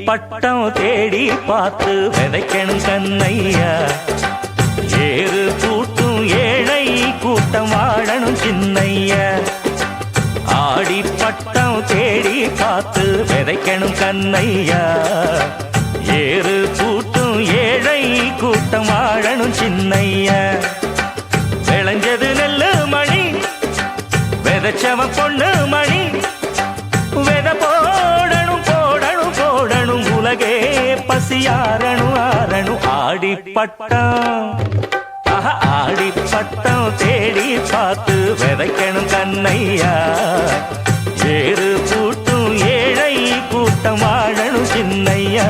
பட்டம் தேடி பார்த்து விதைக்கணும் கண்ணையா. ஏறு கூட்டும் ஏழை கூட்டம் வாழணும் சின்னையா. ஆடி பட்டம் தேடி பார்த்து விதைக்கணும் கண்ணையா. ஏறு கூட்டும் ஏழை கூட்டம் வாழணும் சின்னையா. விளைஞ்சது நெல்லு மணி விதைச்சவ பொண்ணு மணி. வித போடணும் போடணும் போடணும் உலகே பசியாரணும் ஆரணும். ஆடி பட்டம் ஆடி பட்டம் தேடி பார்த்து விதைக்கணும் கண்ணையா. ஏறு கூட்டும் ஏழை கூட்டம் வாழணும் சின்னையா.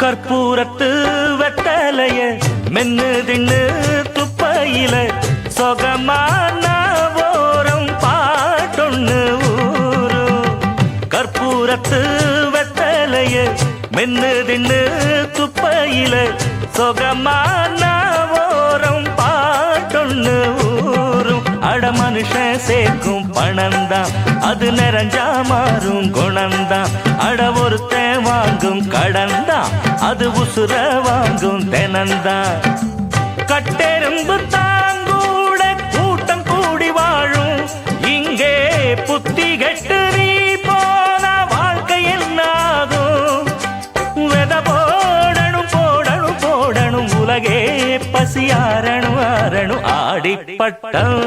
கற்பூரத்து வெத்தலைய மென்னு தின்னு துப்பையில சொகமான ஓரம் பாட்டொன்னு ஊரும். கற்பூரத்து வெத்தலைய மென்னு தின்னு துப்பையில சொகமான ஓரம் பாட்டொன்னு ஊரும். அட மனுஷன் சேர்க்கும் பணந்தான் அது நிறைஞ்சா மாறும் குணந்தான். அட ஒருத்தன் வாங்கும் கடன்தான் அது உசுர வாங்கும் தெனந்தான். கட்டெரும்பு தாங்கூட கூட்டம் கூடி வாழும் இங்கே. புத்தி கெட்டு நீ போன வாழ்க்கை என்னாகும். வெத போடணும் போடணும் போடணும் உலகே பசியாரணும் ஆரணும். ஆடி பட்டம்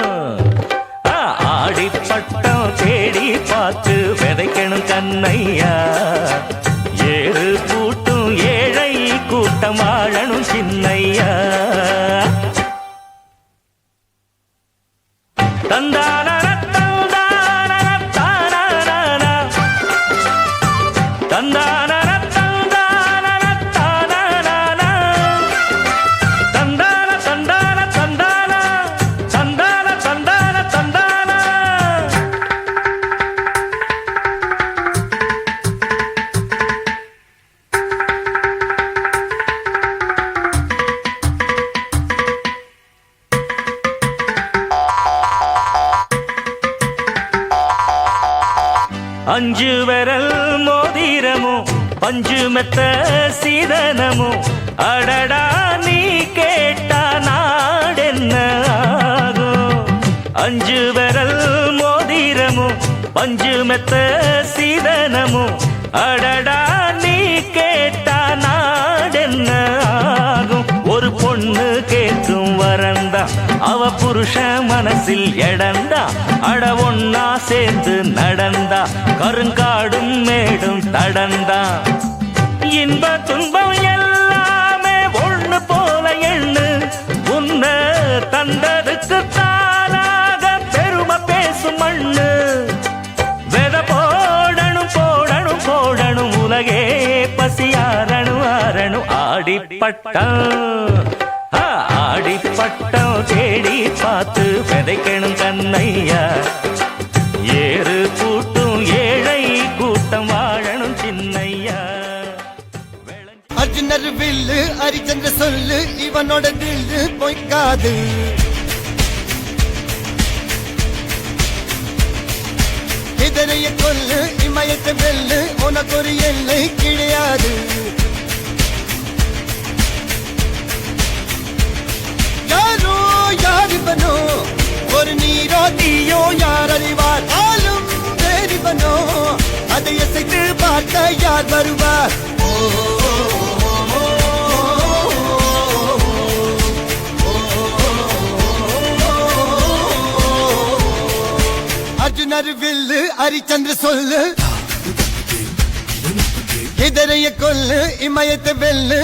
ஆடி பட்டம் தேடி பார்த்து விதைக்கணும் கண்ணையா. ஏறு கூட்டும் ஏழை கூட்டம் வாழணும் சின்னையா. தந்தான தந்தான அஞ்சு விரல் மோதிரமோ பஞ்சு மெத்த சீதனமோ. அடடா நீ கேட்டா நாடென்ன ஆகும். அஞ்சு விரல் மோதிரமோ பஞ்சு மெத்த சீதனமோ. அடடா நீ கேட்டா நாடென்ன ஆகும். ஒரு பொண்ணு கேட்கும் வரந்தா அவ புருஷ மனசில் எடந்தா. அட ஒன்னா சேர்ந்து நடந்தா கருங்காடும் மேடும் தடந்தா. இன்ப துன்பம் எல்லாமே ஒண்ணு போல எண்ணு. உன்ன தந்ததுக்கு தானாக பெருமை பேசும் மண்ணு. வெத போடணும் போடணும் போடணும் உலகே பசியாரணும் ஆரணும். ஆடி பட்டம் ஆடி பட்டம் தேடி பார்த்து விதைக்கணும் கண்ணையா. ஏறு கூட்டும் ஏழை கூட்டம் வாழணும் சின்னையா. அர்ஜுனர் வில்லு ஹரிச்சந்திர சொல்லு இவனோட தில்லு பொய்க்காது. இதனைய கொல்லு இமயத்தை வெல்லு உனக்கு ஒரு எல்லை கிடையாது. யாரோ யாரிவனோ ஒரு நீரோ தீயோ யார் அறிவார். ஆளும் வேறிவனோ அதை அசைத்து பார்க்க யார் வருவார். அர்ஜுனர் வில்லு ஹரிச்சந்திர சொல்லு இதரைய கொல்லு இமயத்தை வெல்லு.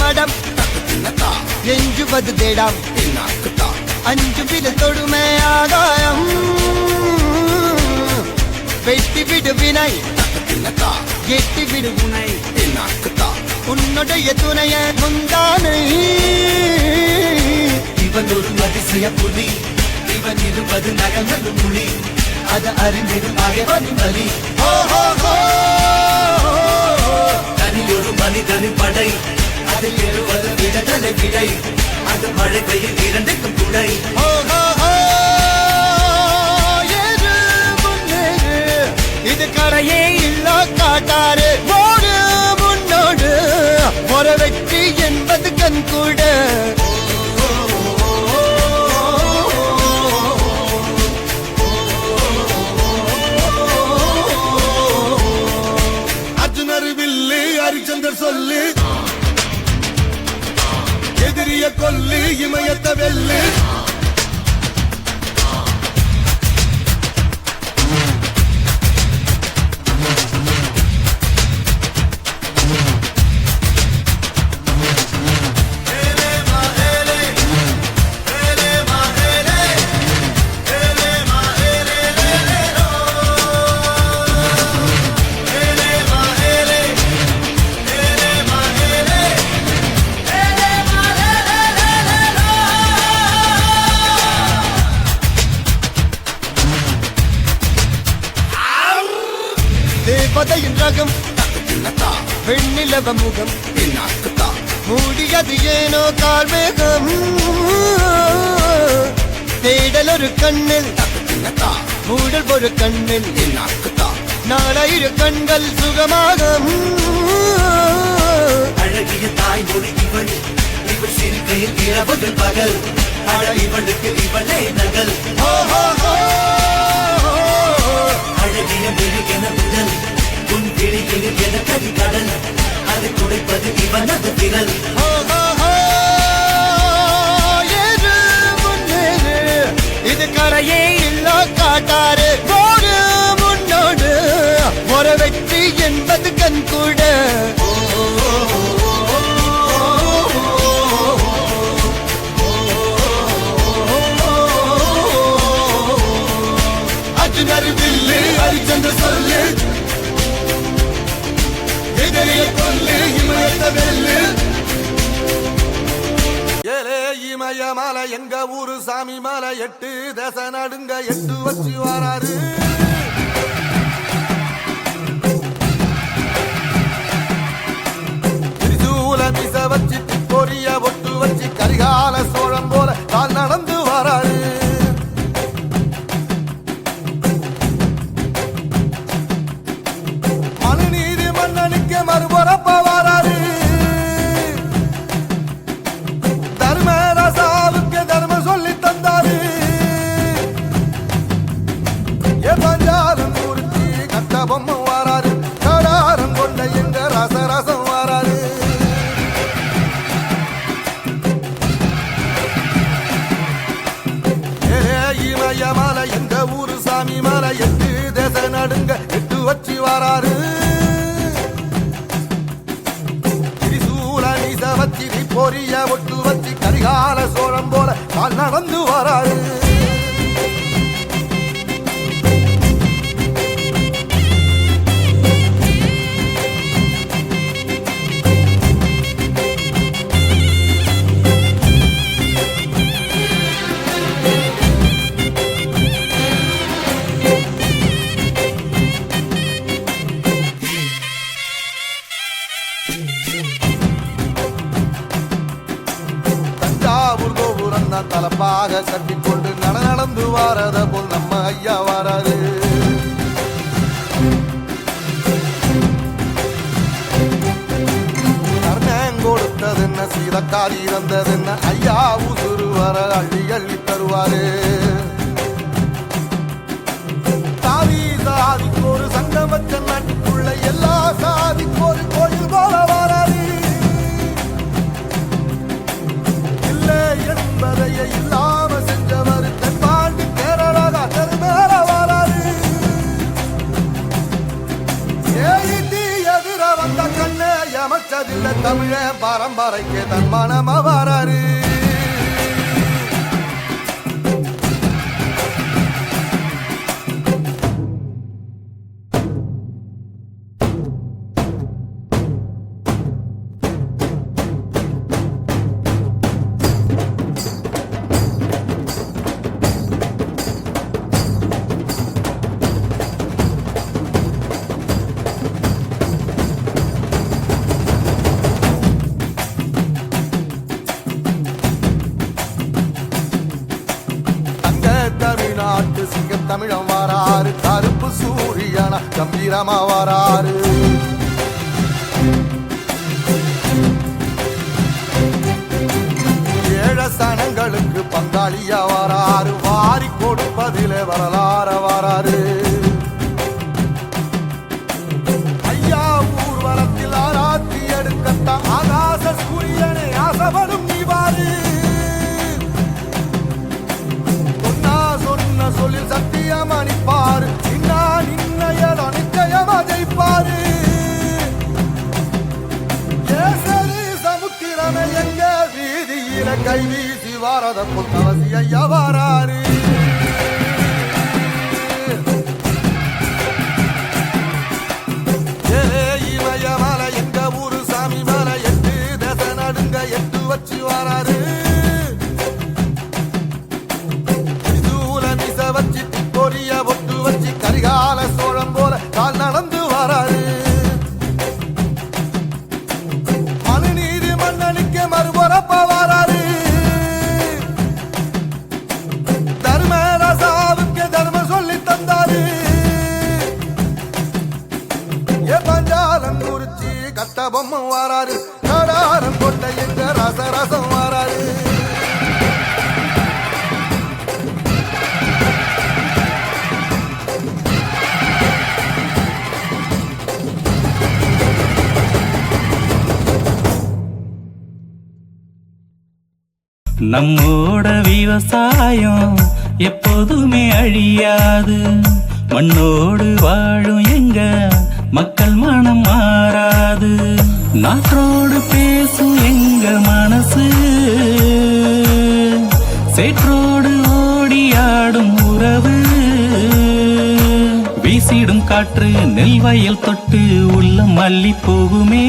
மடம் எஞ்சுவது தேடாம் அஞ்சு வித தொடுமை ஆகாயம் வெட்டி விடு வினை எட்டி விடு உனை உன்னுடைய துணைய முந்தானை இவன் ஒரு அதிசய புலி இவன் இருப்பது நகங்களும் புலி அது அறிந்திடும் ஆகவன் பலி தனி ஒரு மனிதனின் படை அதில் எழுவது விடதலை விடை அது மழை பெய்யும் இரண்டுக்கும் துணை இது கரையே இல்ல காட்டாரு ஓடு முன்னோடு ஒரு வெற்றி என்பது கண் கூட அர்ஜுனர் வில்லு ஹரிச்சந்தர் சொல்லு எதிரிய கொல்லு இமயத்த வெல்லு தேவதையின் ரகம் வெண்ணிலவ முகம் மூடியது ஏனோ கார்மேகம் தேடல் ஒரு கண்ணில் மூடல் ஒரு கண்ணில் நாலாயிர கண்கள் சுகமாக அழகிய தாய்மொழி இவள் இவள் சிறுகையில் இரவுகள் பகல் அழ இவளுக்கு இவளே நகல் அழகிய மெழுகென முதல் உன் கிளியில் என கவி கடல் அதை துடைப்பது இவனது விரல் இது கரையே இல்ல காட்டாரு ஓடு முன்னோடு ஒரு வெற்றி என்பது கண் கூட அர்ஜுனர் வில்லு ஹரிச்சந்திர சொல்லு எதிரிய கொல்லு இமயத்த வெல்லு ஏலே இமய மலை எங்க ஊரு சாமி மலை 8 தேச நடுங்க 8 வச்சு வராரு திரிசூல மிச வச்சு பொரிய ஒட்டு வச்சு கரிகால சோழம் போல கால் நடந்து வராரு மனுநீதி மன்னனுக்கு மறுபுறப்ப வராரு தர்மராசாவுக்கு தர்மம் சொல்லி தந்தாரு பஞ்சாலம் குறிச்சி கட்ட பொம்மை வராரு கடாரம் கொண்ட எங்க ரசரசம் வராரு இமய மலை எங்க ஊரு சாமி மலை 8 தேச நடுங்க 8 வச்சு வராரு திரிசூல நீச வச்சு பொரிய ஒட்டு வச்சு கரிகால சோழம் போல கால் நடந்து வராரு தஞ்சாவூர் கோபுரம் தான் தலப்பாக கட்டிக்கொண்டு நடந்து வாரத போல் நம்ம ஐயா வராரு கர்ணன் கொடுத்ததென்ன சீதக்காரி தந்ததென்ன ஐயா உசுறு வர அள்ளி அள்ளி தருவாரு சாதிக்கு ஒரு சங்கம் வச்ச நாட்டுக்குள்ள எல்லா சாதிக்கு ஒரு கோயில் போல வராது இல்லை என்பதையே இல்லாம செஞ்சவர் தென்பாண்டி கேரளா தெருமேல வராது எதிர வந்த கண்ணே எமச்ச விட்டதில்லை தமிழ பரம்பரைக்கு தன் மனமா வராரு. தமிழ்நாட்டு சிங்க தமிழம் வராரு, கருப்பு சூரியனா கம்பீரமா வராரு. ஏழ சனங்களுக்கு பங்காளியா வராரு, வாரி கொடுப்பதிலே வரலாற வராரு. ஐயா ஊர்வலத்தில் ஆராத்தி எடுக்கத்தான் ஆகாச சூரியனை ஆசைப்படும் நீவாரு. சொல்லில் சத்தியம் அணிப்பாரு, நின்னையல் நிச்சயமா ஜெயிப்பாரு. சமுத்திரமே எங்க வீதியில கை வீசி வாரத புத்தவசி ஐயா வாராரு. இமய மலை எங்க ஊரு சாமி மலை, 8 தசை நடுங்க 8 வச்சு வாராரு. வச்சு பொரிய ஒட்டு வச்சு கரிகால சோழம் போல கால் நடந்து வராரு. மனுநீதி மன்னனுக்கு மறுபுறப்ப வராரு. தர்மராசாவுக்கு தர்மம் சொல்லி தந்தாரு. பஞ்சாலம் குறிச்சி கட்ட பொம்மை வராரு, கடாரம் கொண்ட எங்க ரசரசம் வராரு. நம்மோட விவசாயம் எப்போதுமே அழியாது, மண்ணோடு வாழும் எங்க மக்கள் மனம் மாறாது. நாற்றோடு பேசும் எங்க மனசு, சேற்றோடு ஓடியாடும் உறவு. வீசிடும் காற்று நெல் வயல் தொட்டு உள்ளம் மல்லி போகுமே.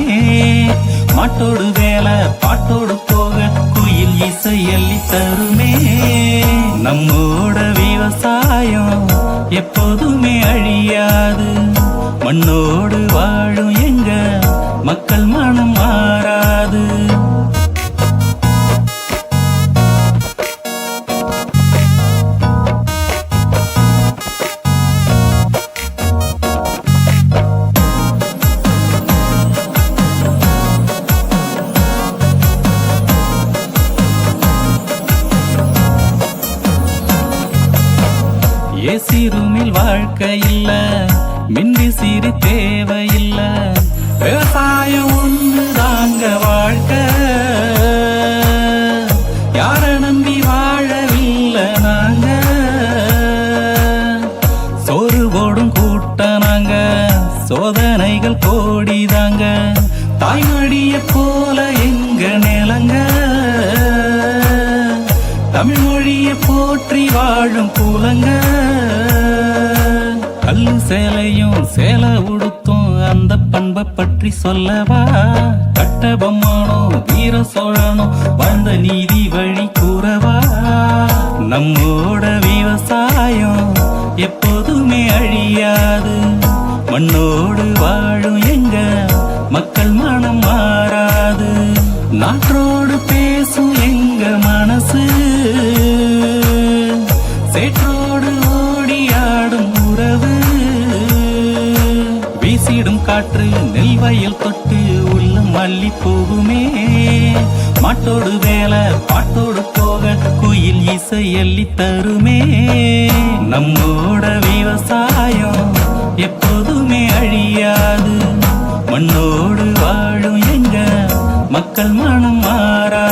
மாட்டோடு வேலை பாட்டோடு போக குயில் இசை எல்லி தருமே. நம்மோட விவசாயம் எப்போதுமே அழியாது, மண்ணோடு வாழும் எங்க மக்கள் மனம் மாறாது. ஏசி ரூமில் வாழ்க்கை இல்ல, மின்வி சிறு தேவையில்ல, விவசாயம் ஒன்று தாங்க வாழ்க்கை. யார நம்பி வாழவில்லை நாங்க, சோறு போடும் கூட்ட நாங்க, சோதனைகள் கோடிதாங்க. தாய்மடிய போல எங்க நிலங்க, தமிழ் மொழியை போற்றி வாழும் கூலங்க. கல்லு சேலையும் சேலை உடுத்தும் அந்த பண்பை பற்றி சொல்லவா. கட்டபொம்மனோ வீர சோழனோ வாழ்ந்த நீதி வழி கூறவா. நம்மோட விவசாயம் எப்போதுமே அழியாது, மண்ணோடு வாழும் எங்க மக்கள் மனம் மாறாது. நாற்றோடு பேசும் எங்க மனசு, சேற்றோடு ஓடியாடும் உறவு. வீசிடும் காற்று நெல் வயல் தொட்டு உள்ளம் மல்லி போகுமே. மாட்டோடு வேலை பாட்டோடு போக குயில் இசை எல்லி தருமே. நம்மோட விவசாயம் எப்போதுமே அழியாது, மண்ணோடு வாழும் எங்க மக்கள் மனம் மாறா.